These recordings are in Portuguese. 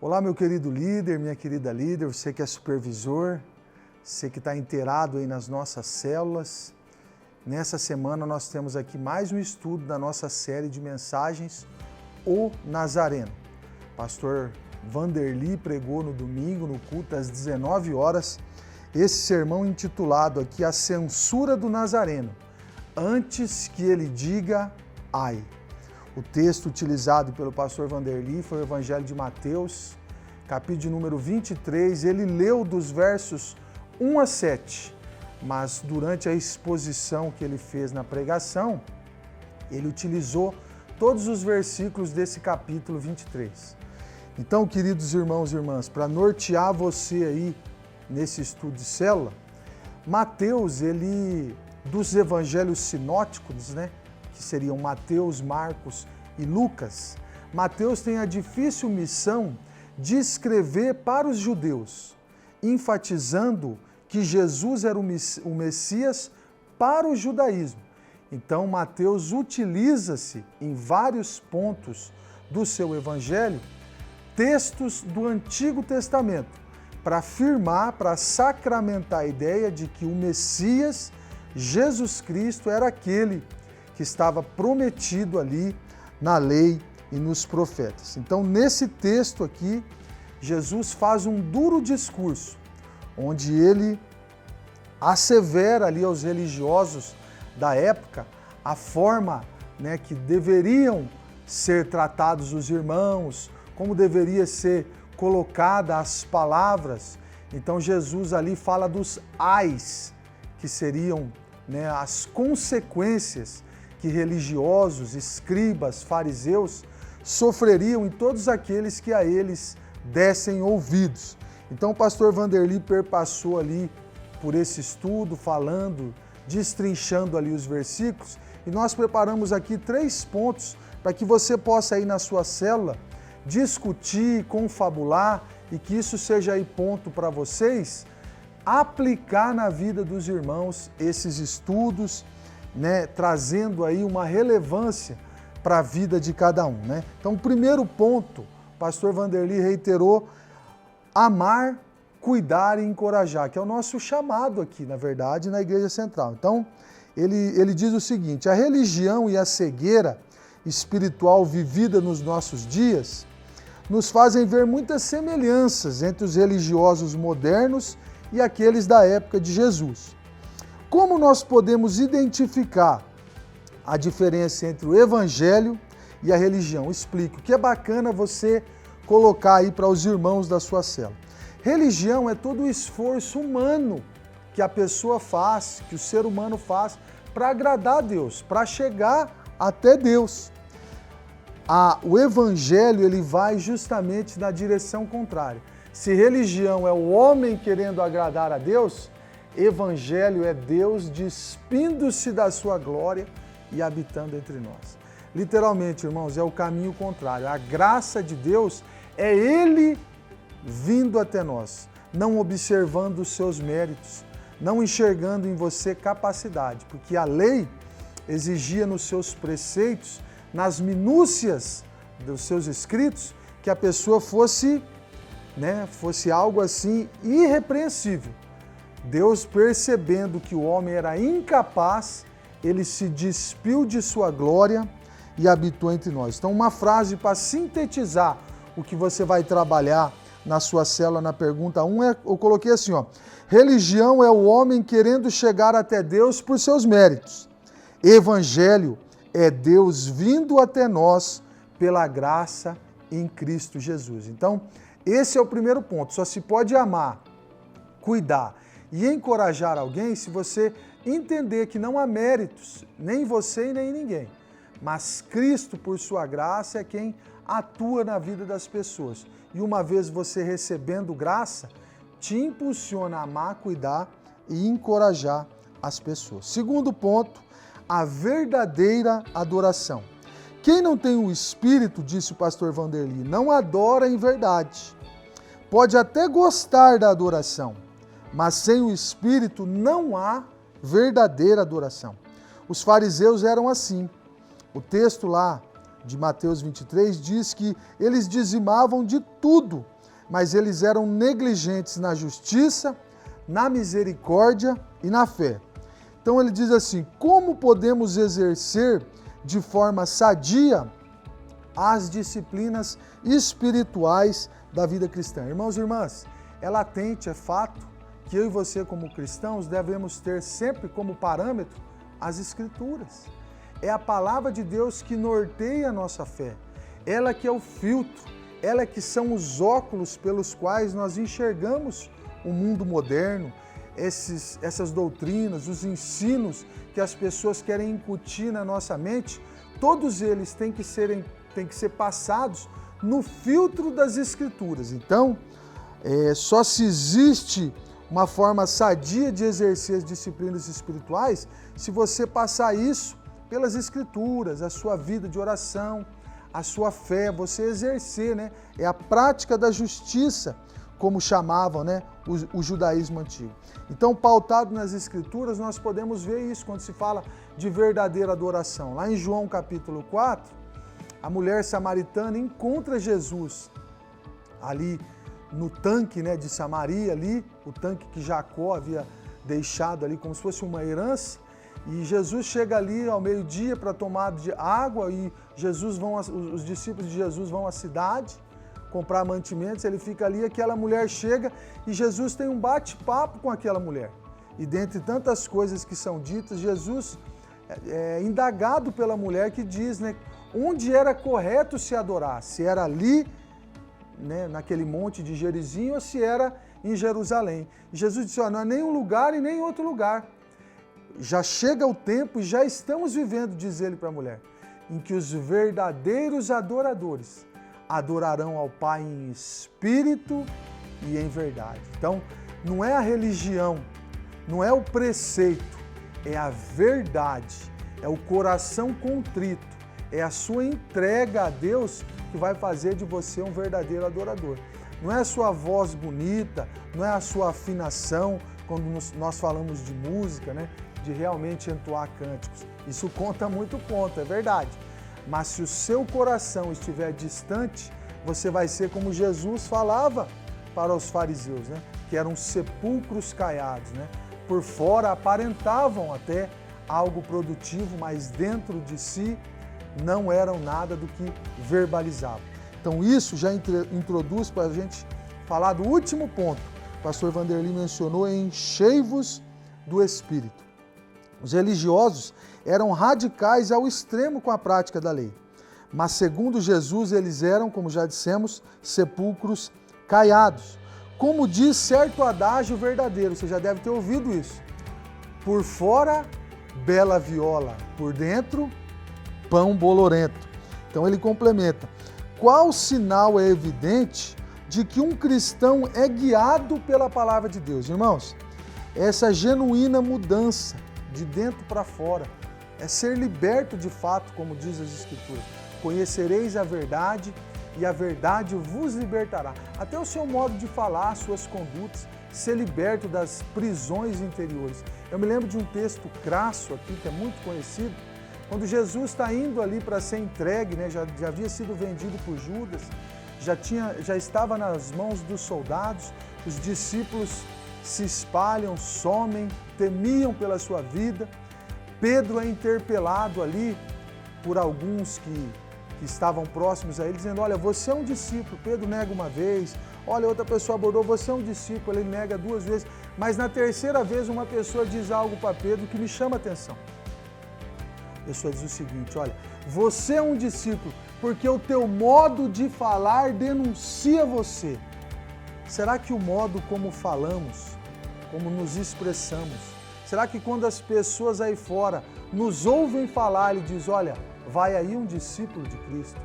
Olá, meu querido líder, minha querida líder, você que é supervisor, você que está inteirado aí nas nossas células. Nessa semana nós temos aqui mais um estudo da nossa série de mensagens, O Nazareno. Pastor Vanderly pregou no domingo, no culto, às 19 horas, esse sermão intitulado aqui, A Censura do Nazareno, antes que ele diga ai. O texto utilizado pelo pastor Vanderly foi o Evangelho de Mateus, capítulo de número 23. Ele leu dos versos 1 a 7, mas durante a exposição que ele fez na pregação, ele utilizou todos os versículos desse capítulo 23. Então, queridos irmãos e irmãs, para nortear você aí nesse estudo de célula, Mateus, ele, dos evangelhos sinóticos, que seriam Mateus, Marcos e Lucas, Mateus tem a difícil missão de escrever para os judeus, enfatizando que Jesus era o Messias para o judaísmo. Então, Mateus utiliza-se em vários pontos do seu evangelho textos do Antigo Testamento para afirmar, para sacramentar a ideia de que o Messias, Jesus Cristo, era aquele que estava prometido ali na lei e nos profetas. Então, nesse texto aqui, Jesus faz um duro discurso, onde ele assevera ali aos religiosos da época a forma que deveriam ser tratados os irmãos, como deveria ser colocada as palavras. Então, Jesus ali fala dos ais, que seriam as consequências que religiosos, escribas, fariseus sofreriam em todos aqueles que a eles dessem ouvidos. Então o pastor Vanderly perpassou ali por esse estudo, falando, destrinchando ali os versículos, e nós preparamos aqui 3 pontos para que você possa aí na sua célula discutir, confabular, e que isso seja aí ponto para vocês aplicar na vida dos irmãos esses estudos, trazendo aí uma relevância para a vida de cada um. Então, o primeiro ponto, o pastor Vanderly reiterou, amar, cuidar e encorajar, que é o nosso chamado aqui, na verdade, na Igreja Central. Então, ele diz o seguinte: a religião e a cegueira espiritual vivida nos nossos dias nos fazem ver muitas semelhanças entre os religiosos modernos e aqueles da época de Jesus. Como nós podemos identificar a diferença entre o evangelho e a religião? Explico, que é bacana você colocar aí para os irmãos da sua célula. Religião é todo o esforço humano que a pessoa faz, que o ser humano faz para agradar a Deus, para chegar até Deus. O evangelho, ele vai justamente na direção contrária. Se religião é o homem querendo agradar a Deus, evangelho é Deus despindo-se da sua glória e habitando entre nós. Literalmente, irmãos, é o caminho contrário. A graça de Deus é Ele vindo até nós, não observando os seus méritos, não enxergando em você capacidade, porque a lei exigia nos seus preceitos, nas minúcias dos seus escritos, que a pessoa fosse algo assim irrepreensível. Deus, percebendo que o homem era incapaz, ele se despiu de sua glória e habitou entre nós. Então, uma frase para sintetizar o que você vai trabalhar na sua célula na pergunta 1, eu coloquei assim, religião é o homem querendo chegar até Deus por seus méritos. Evangelho é Deus vindo até nós pela graça em Cristo Jesus. Então, esse é o primeiro ponto. Só se pode amar, cuidar e encorajar alguém se você entender que não há méritos, nem em você e nem em ninguém. Mas Cristo, por sua graça, é quem atua na vida das pessoas. E uma vez você recebendo graça, te impulsiona a amar, cuidar e encorajar as pessoas. Segundo ponto, a verdadeira adoração. Quem não tem o Espírito, disse o pastor Vanderly, não adora em verdade. Pode até gostar da adoração, mas sem o Espírito não há verdadeira adoração. Os fariseus eram assim. O texto lá de Mateus 23, diz que eles dizimavam de tudo, mas eles eram negligentes na justiça, na misericórdia e na fé. Então ele diz assim: como podemos exercer de forma sadia as disciplinas espirituais da vida cristã? Irmãos e irmãs, é latente, é fato, que eu e você como cristãos devemos ter sempre como parâmetro as Escrituras. É a palavra de Deus que norteia a nossa fé. Ela que é o filtro, ela que são os óculos pelos quais nós enxergamos o mundo moderno, essas doutrinas, os ensinos que as pessoas querem incutir na nossa mente, todos eles têm que ser passados no filtro das Escrituras. Então, só se existe uma forma sadia de exercer as disciplinas espirituais se você passar isso pelas Escrituras, a sua vida de oração, a sua fé, você exercer, né? É a prática da justiça, como chamavam, né, o judaísmo antigo. Então, pautado nas Escrituras, nós podemos ver isso quando se fala de verdadeira adoração. Lá em João capítulo 4, a mulher samaritana encontra Jesus ali no tanque, né, de Samaria, ali, o tanque que Jacó havia deixado ali como se fosse uma herança. E Jesus chega ali ao meio-dia para tomar de água e os discípulos de Jesus vão à cidade comprar mantimentos, ele fica ali, aquela mulher chega e Jesus tem um bate-papo com aquela mulher. E dentre tantas coisas que são ditas, Jesus é indagado pela mulher que diz, né, onde era correto se adorar, se era ali, né, naquele monte de Gerizim ou se era em Jerusalém. E Jesus disse, não é nem um lugar e nem outro lugar. Já chega o tempo e já estamos vivendo, diz ele para a mulher, em que os verdadeiros adoradores adorarão ao Pai em espírito e em verdade. Então, não é a religião, não é o preceito, é a verdade, é o coração contrito, é a sua entrega a Deus que vai fazer de você um verdadeiro adorador. Não é a sua voz bonita, não é a sua afinação, quando nós falamos de música, né? De realmente entoar cânticos. Isso conta muito ponto, é verdade. Mas se o seu coração estiver distante, você vai ser como Jesus falava para os fariseus, né? Que eram sepulcros caiados, né? Por fora aparentavam até algo produtivo, mas dentro de si não eram nada do que verbalizavam. Então isso já introduz para a gente falar do último ponto. O pastor Vanderlei mencionou: enchei-vos do Espírito. Os religiosos eram radicais ao extremo com a prática da lei. Mas, segundo Jesus, eles eram, como já dissemos, sepulcros caiados. Como diz certo adágio verdadeiro, você já deve ter ouvido isso. Por fora, bela viola, por dentro, pão bolorento. Então ele complementa: qual sinal é evidente de que um cristão é guiado pela palavra de Deus? Irmãos, essa genuína mudança de dentro para fora, é ser liberto de fato, como diz as Escrituras. Conhecereis a verdade e a verdade vos libertará. Até o seu modo de falar, suas condutas, ser liberto das prisões interiores. Eu me lembro de um texto crasso aqui, que é muito conhecido, quando Jesus está indo ali para ser entregue, né? já havia sido vendido por Judas, já estava nas mãos dos soldados, os discípulos se espalham, somem, temiam pela sua vida. Pedro é interpelado ali por alguns que estavam próximos a ele, dizendo: olha, você é um discípulo. Pedro nega uma vez, olha, outra pessoa abordou: você é um discípulo. Ele nega duas vezes, mas na terceira vez uma pessoa diz algo para Pedro que me chama a atenção. A pessoa diz o seguinte: olha, você é um discípulo porque o teu modo de falar denuncia você. Será que o modo como falamos, como nos expressamos, será que quando as pessoas aí fora nos ouvem falar, ele diz: olha, vai aí um discípulo de Cristo,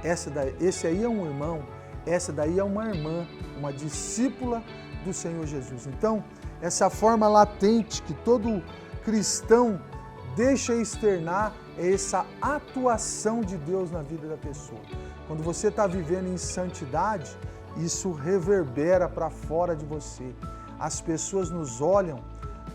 esse aí é um irmão, essa daí é uma irmã, uma discípula do Senhor Jesus. Então, essa forma latente que todo cristão deixa externar é essa atuação de Deus na vida da pessoa. Quando você está vivendo em santidade, isso reverbera para fora de você. As pessoas nos olham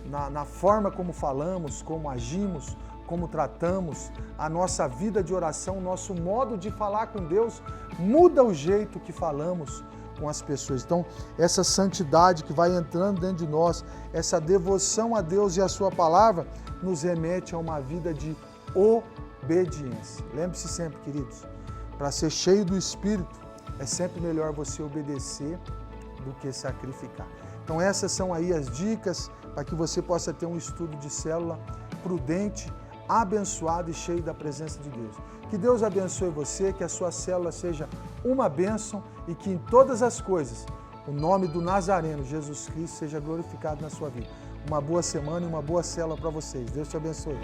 na forma como falamos, como agimos, como tratamos, a nossa vida de oração, o nosso modo de falar com Deus, muda o jeito que falamos com as pessoas. Então, essa santidade que vai entrando dentro de nós, essa devoção a Deus e a sua palavra, nos remete a uma vida de obediência. Lembre-se sempre, queridos, para ser cheio do Espírito, é sempre melhor você obedecer do que sacrificar. Então essas são aí as dicas para que você possa ter um estudo de célula prudente, abençoado e cheio da presença de Deus. Que Deus abençoe você, que a sua célula seja uma bênção e que em todas as coisas o nome do Nazareno, Jesus Cristo, seja glorificado na sua vida. Uma boa semana e uma boa célula para vocês. Deus te abençoe.